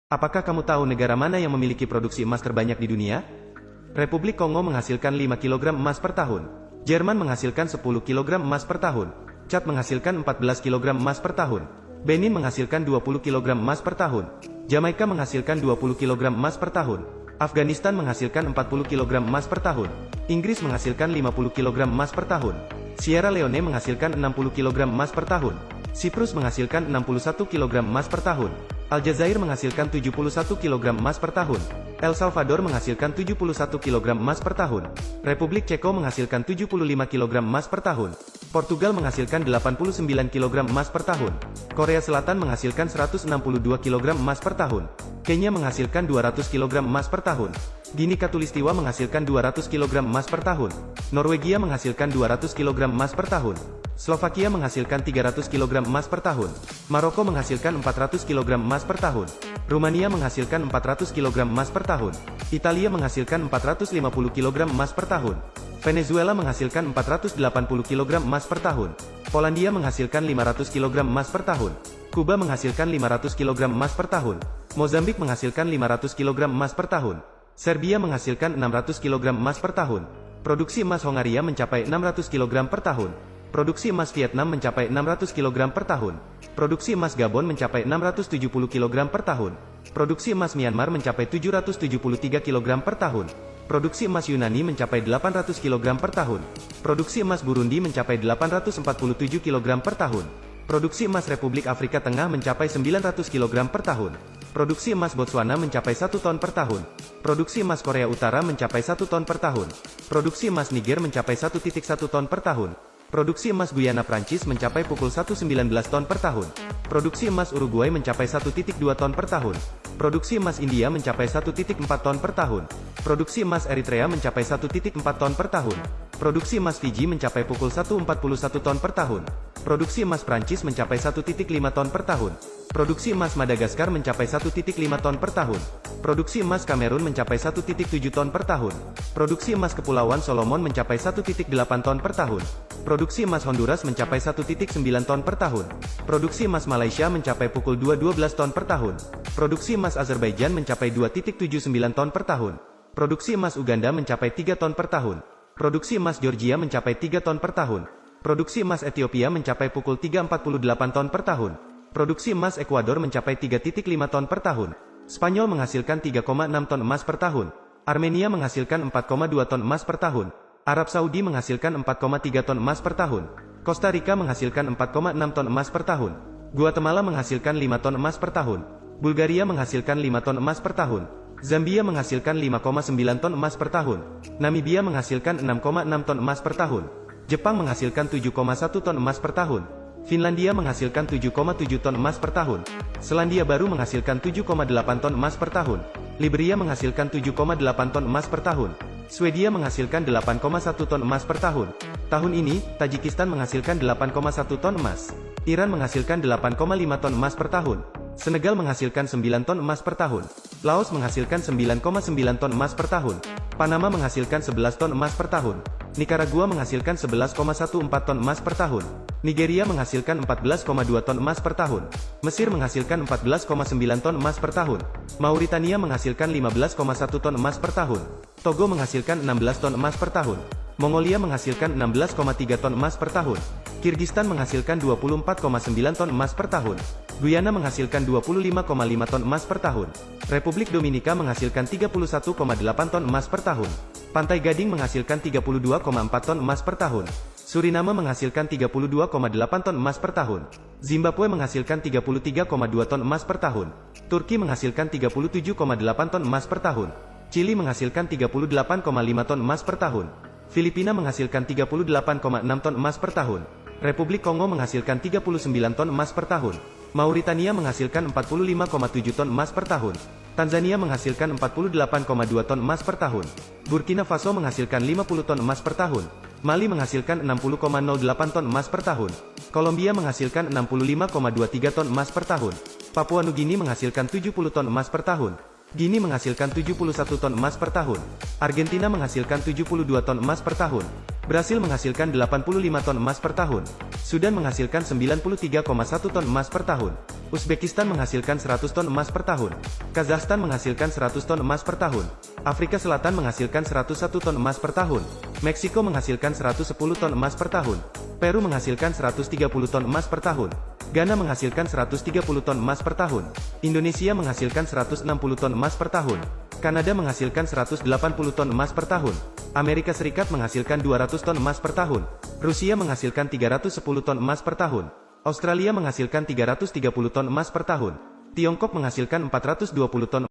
Apakah kamu tahu negara mana yang memiliki produksi emas terbanyak di dunia? Republik Kongo menghasilkan 5 kg emas per tahun. Jerman menghasilkan 10 kg emas per tahun. Chad menghasilkan 14 kg emas per tahun. Benin menghasilkan 20 kg emas per tahun. Jamaika menghasilkan 20 kg emas per tahun. Afghanistan menghasilkan 40 kg emas per tahun. Inggris menghasilkan 50 kg emas per tahun. Sierra Leone menghasilkan 60 kg emas per tahun. Siprus menghasilkan 61 kg emas per tahun. Aljazair menghasilkan 71 kg emas per tahun. El Salvador menghasilkan 71 kg emas per tahun. Republik Ceko menghasilkan 75 kg emas per tahun. Portugal menghasilkan 89 kg emas per tahun. Korea Selatan menghasilkan 162 kg emas per tahun. Kenya menghasilkan 200 kg emas per tahun. Gini Katulistiwa menghasilkan 200 kg emas per tahun. Norwegia menghasilkan 200 kg emas per tahun. Slovakia menghasilkan 300 kg emas per tahun. Maroko menghasilkan 400 kg emas per tahun. Rumania menghasilkan 400 kg emas per tahun. Italia menghasilkan 450 kg emas per tahun. Venezuela menghasilkan 480 kg emas per tahun. Polandia menghasilkan 500 kg emas per tahun. Kuba menghasilkan 500 kg emas per tahun. Mozambik menghasilkan 500 kg emas per tahun. Serbia menghasilkan 600 kg emas per tahun. Produksi emas Hongaria mencapai 600 kg per tahun. Produksi emas Vietnam mencapai 600 kg per tahun. Produksi emas Gabon mencapai 670 kg per tahun. Produksi emas Myanmar mencapai 773 kg per tahun. Produksi emas Yunani mencapai 800 kg per tahun. Produksi emas Burundi mencapai 847 kg per tahun. Produksi emas Republik Afrika Tengah mencapai 900 kg per tahun. Produksi emas Botswana mencapai 1 ton per tahun. Produksi emas Korea Utara mencapai 1 ton per tahun. Produksi emas Niger mencapai 1,1 ton per tahun. Produksi emas Guyana Prancis mencapai pukul 1,19 ton per tahun. Produksi emas Uruguay mencapai 1,2 ton per tahun. Produksi emas India mencapai 1,4 ton per tahun. Produksi emas Eritrea mencapai 1,4 ton per tahun. Produksi emas Fiji mencapai pukul 1,41 ton per tahun. Produksi emas Prancis mencapai 1,5 ton per tahun. Produksi emas Madagaskar mencapai 1,5 ton per tahun. Produksi emas Kamerun mencapai 1,7 ton per tahun. Produksi emas Kepulauan Solomon mencapai 1,8 ton per tahun. Produksi emas Honduras mencapai 1,9 ton per tahun. Produksi emas Malaysia mencapai pukul 2,12 ton per tahun. Produksi emas Azerbaijan mencapai 2,79 ton per tahun. Produksi emas Uganda mencapai 3 ton per tahun. Produksi emas Georgia mencapai 3 ton per tahun. Produksi emas Ethiopia mencapai pukul 3,48 ton per tahun. Produksi emas Ekuador mencapai 3,5 ton per tahun. Spanyol menghasilkan 3,6 ton emas per tahun. Armenia menghasilkan 4,2 ton emas per tahun. Arab Saudi menghasilkan 4,3 ton emas per tahun. Costa Rica menghasilkan 4,6 ton emas per tahun. Guatemala menghasilkan 5 ton emas per tahun. Bulgaria menghasilkan 5 ton emas per tahun. Zambia menghasilkan 5,9 ton emas per tahun. Namibia menghasilkan 6,6 ton emas per tahun. Jepang menghasilkan 7,1 ton emas per tahun. Finlandia menghasilkan 7,7 ton emas per tahun. Selandia Baru menghasilkan 7,8 ton emas per tahun. Liberia menghasilkan 7,8 ton emas per tahun. Swedia menghasilkan 8,1 ton emas per tahun. Tahun ini, Tajikistan menghasilkan 8,1 ton emas. Iran menghasilkan 8,5 ton emas per tahun. Senegal menghasilkan 9 ton emas per tahun. Laos menghasilkan 9,9 ton emas per tahun. Panama menghasilkan 11 ton emas per tahun. Nicaragua menghasilkan 11,14 ton emas per tahun. Nigeria menghasilkan 14,2 ton emas per tahun. Mesir menghasilkan 14,9 ton emas per tahun. Mauritania menghasilkan 15,1 ton emas per tahun. Togo menghasilkan 16 ton emas per tahun. Mongolia menghasilkan 16,3 ton emas per tahun. Kirgistan menghasilkan 24,9 ton emas per tahun. Guyana menghasilkan 25,5 ton emas per tahun. Republik Dominika menghasilkan 31,8 ton emas per tahun. Pantai Gading menghasilkan 32,4 ton emas per tahun. Suriname menghasilkan 32,8 ton emas per tahun. Zimbabwe menghasilkan 33,2 ton emas per tahun. Turki menghasilkan 37,8 ton emas per tahun. Chili menghasilkan 38,5 ton emas per tahun. Filipina menghasilkan 38,6 ton emas per tahun. Republik Kongo menghasilkan 39 ton emas per tahun. Mauritania menghasilkan 45,7 ton emas per tahun. Tanzania menghasilkan 48,2 ton emas per tahun. Burkina Faso menghasilkan 50 ton emas per tahun. Mali menghasilkan 60,08 ton emas per tahun. Kolombia menghasilkan 65,23 ton emas per tahun. Papua Nugini menghasilkan 70 ton emas per tahun. Gini menghasilkan 71 ton emas per tahun. Argentina menghasilkan 72 ton emas per tahun. Brasil menghasilkan 85 ton emas per tahun. Sudan menghasilkan 93,1 ton emas per tahun. Uzbekistan menghasilkan 100 ton emas per tahun. Kazakhstan menghasilkan 100 ton emas per tahun. Afrika Selatan menghasilkan 101 ton emas per tahun. Meksiko menghasilkan 110 ton emas per tahun. Peru menghasilkan 130 ton emas per tahun. Ghana menghasilkan 130 ton emas per tahun. Indonesia menghasilkan 160 ton emas per tahun. Kanada menghasilkan 180 ton emas per tahun. Amerika Serikat menghasilkan 200 ton emas per tahun. Rusia menghasilkan 310 ton emas per tahun. Australia menghasilkan 330 ton emas per tahun. Tiongkok menghasilkan 420 ton